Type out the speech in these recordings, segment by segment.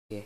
Hoy!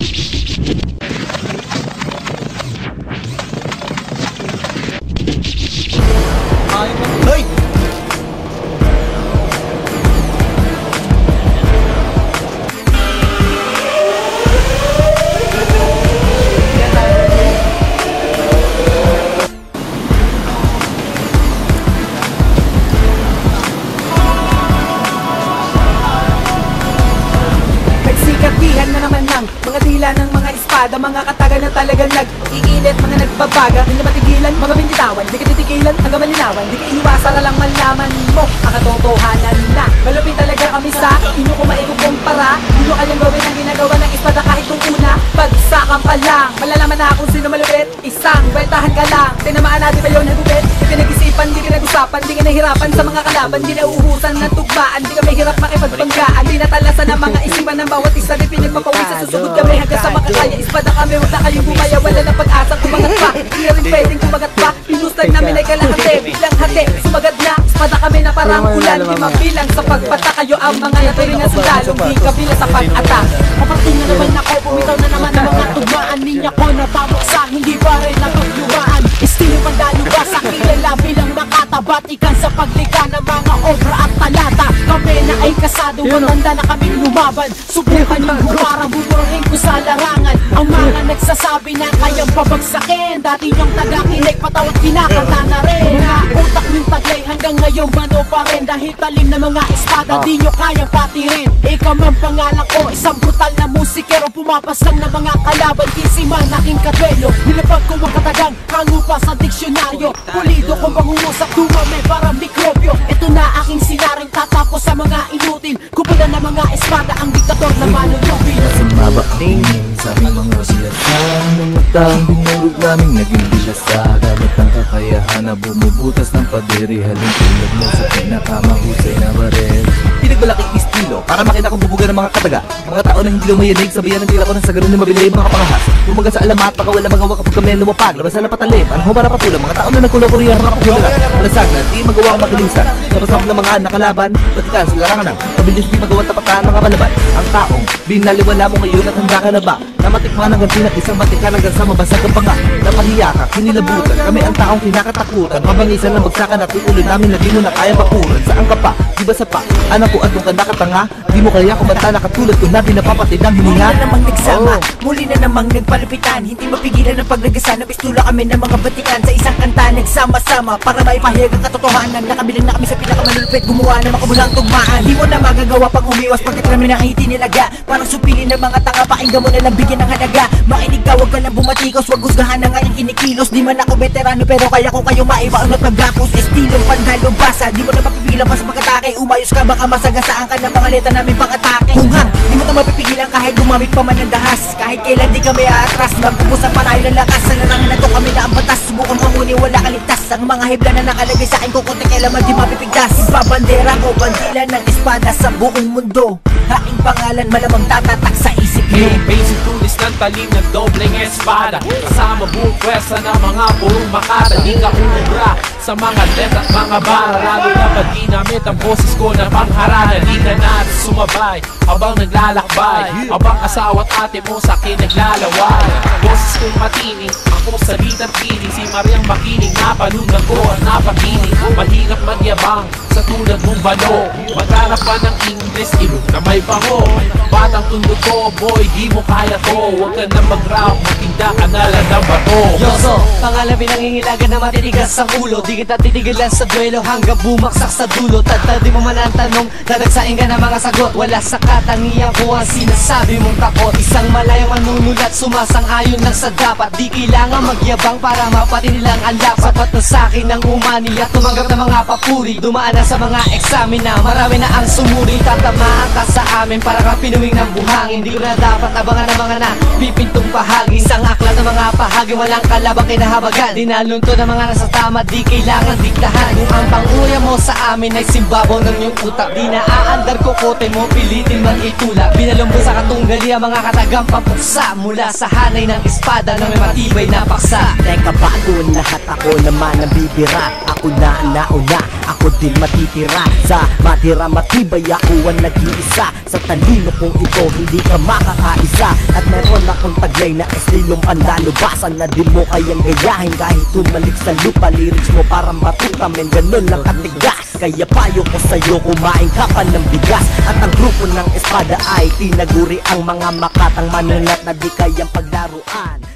Nagsikatihan na naman ng mga dila ng mga espada, mga kataga na talagang nag-iinit, mga nagbabaga, hindi na matigilan, mga bintitawan, di ka titigilan, hanggang malinawan, di ka iiwasan na lang malaman mo ang katotohanan na malupit talaga kami sa inyo ko maikukumpara, inyo kayang gawin ang ginagawa ng espada kahit kung una, bagsakan pa lang, malalaman na kung sino malupit, isang bentahan ka lang, tinamaan natin ba yun hagupit, di pinag-isipan, di pinag-usapan, di ka nahirapan sa mga kalaban, di nauubusan ng tugmaan, di ka may hirap makipagbanggaan, di natalasan ng mga isipan ng bawat isa, di pinagpapawisan, susugod kami hanggang sa makakaya, espada kami, wala kayong bumaya, wala na pag-asa, kumagat pa, di na rin pwedeng kumagat pa, pinustag namin ay kalahati, bilang hati, sumagat na, espada kami na parang ulan, di mabilang sa pagbata kayo ang mga natuloy na sundalong, di kabila sa pag-atak. Kaparting na naman ako, bumitaw na naman ang mga tugmaan, ninya ko natabok sa hindi pa rin natuglumaan, estilo pandaluba sa kilala bilang makatabat, ikan sa paglikha ng mga obra at talata, kami na ay kasado, matanda na kaming lumaban, subukan yung humarang, buburahin ko sa larangan, ang mga nagsasabi na kayang pabagsakin, dati niyong taga-kinig, patawat kinakanta na rin, na utak yung taglay hanggang ngayon mano pa rin, dahil talim na mga espada, di nyo kayang patirin, ikaw man pangalan ko, isang brutal na musikero, pumapasang na mga kalaban, kisiman aking kadwelo, nilapag ko ang katagang, hango pa sa diksyonaryo, pulido ko mangungusap, dumami para mikrobyo, ito na aking sinaring tatapos sa mga inutil, kupula na mga espada, ang diktator na manulupin. Sumabak din sa aming mga silasan, mga taong binurog namin naging bilasa, gamit ng kakayahan na bumubutas ng padiri, halin tulad mo sa pinakamahusay na barel. Pinagbalaki estilo para makita kong bubuga ng mga kataga, mga tao na hindi lumayanig, sabihan ng tila ko ng sagano na mabili mga kapangahas, bumaga sa alamat, pakawala magawa kapag kami lumapag, labas na napatalim, ano humara patula, mga tao na nagkulokuriya, mga kapagulala, malasag na di magawa ang magalisan, napasama ng mga nakalaban, batikan sa larangan ng pabilis di magawa tapataan mga malaban, ang taong binaliwala mo ngayon at handa ka na ba, na matikman ng ganti ng isang batikan hanggang sa mabasag ang panga, napahiya ka, hinilabutan, kami ang taong kinakatakutan, mabangisan ng bagsakan at ulo namin na di mo na kaya bakuran, saan ka pa, di ba sa pa, anak ko at nung ka nakatanga, di mo kaya kumanta na katulad ko na pinapapatid ng hininga. Muli na namang nagsama, muli na namang nagpalupitan, hindi mapigilan ang pagnagasa na pistula kami ng mga batikan, sa isang kanta nagsama-sama, para maipahayag ang katotohanan, nakabilang na kami sa pinakamalulupit, gumawa ng makabulang tugmaan, di mo na magagawa pang umiwas, pagkat kami ng hiti nilaga, parang supili ng mga tanga, pakinggan mo na lang bigyan ng halaga, makinig ka, wag ka lang bumatikos, wag husgahan na nga yung kinikilos, di man ako veterano pero kaya ko kayong maibaon at maggapos, estilong pandalubasa, di mo na mapipigilan pa sa pag-atake, umayos ka baka masagasaan ka ng mga leta namin pang-atake, hunghang, di mo na mapipigilan kahit gumamit pa man ng dahas, kahit kailan di kami aatras, magpupusan pa tayo ng lakas, sa larangan na to kami na ang batas, subukan pamuni wala kaligtas, ang mga hibla na nakalagay sa akin kukunting kailaman di mapipigtas, ibabandera ko bandila ng espada sa buong mundo, aking pangalan malamang tatatak sa isip mo. Basic tulis ng talim ng dobleng espada, kasama buong pwersa ng mga purong makata, di ka umubra sa mga let at mga bara, lalo na pag ginamit ang boses ko na pangharana, di ka na sumabay habang naglalakbay, habang asawa at ate mo sa akin naglalaway, boses kong matining, ako sa litang piling, si Mariang makinig, napanunan ko at napakinig, mahirap magyabang sa tulad mong balo, maghanap pa ng English, ilog na may bango, batang tundog ko, boy, di mo kaya to, huwag ka na mag-rap, matinda ka na lang ng bato. Yoso, pangalan pinangingilagan na matitigas ang ulo, di kita titigilan sa duelo hanggang bumaksak sa dulo, tagtad di mo man ang tanong, dadagsain ka ng mga sagot, wala sa katangian ko ang sinasabi mong takot, isang malayang manunulat, sumasang-ayon lang sa dapat, di kailangan magyabang para mapatinilang ang lapat, sapat na sa'kin ang umani at tumanggap ng mga papuri, dumaan na sa mga eksamin na marami na ang sumuri, tatamaan ka sa amin para kang pinuwing ng buhangin, di ko na dapat abangan ng mga na pipintong pahagi, isang aklat ng mga pahagi, walang kalabang kinahabagan, dinalunto ng mga nasa tama, di kailangan diktahan, kung ang panguya mo sa amin ay simbabaw ng iyong utak, di naaandar kokote mo, pilitin man itulak, binalumbo sa katunggali ang mga katagang papuksa, mula sa hanay ng espada na may matibay na paksa. Teka bago lahat ako naman ang bibira, ako una ako din matitira. Sa matira matibay ako ang nag-iisa. Sa talino kong ito hindi ka makakaisa. At meron akong taglay na estilong panlalubasan na di mo kayang gayahin kahit tumalik sa lupa. Lyrics mo parang batuta men, ganun lang katigas. Kaya payo ko sa'yo, kumain ka pa ng bigas. At ang grupo ng Espada ay tinaguri ang mga makatang manulat na di kayang paglaruan.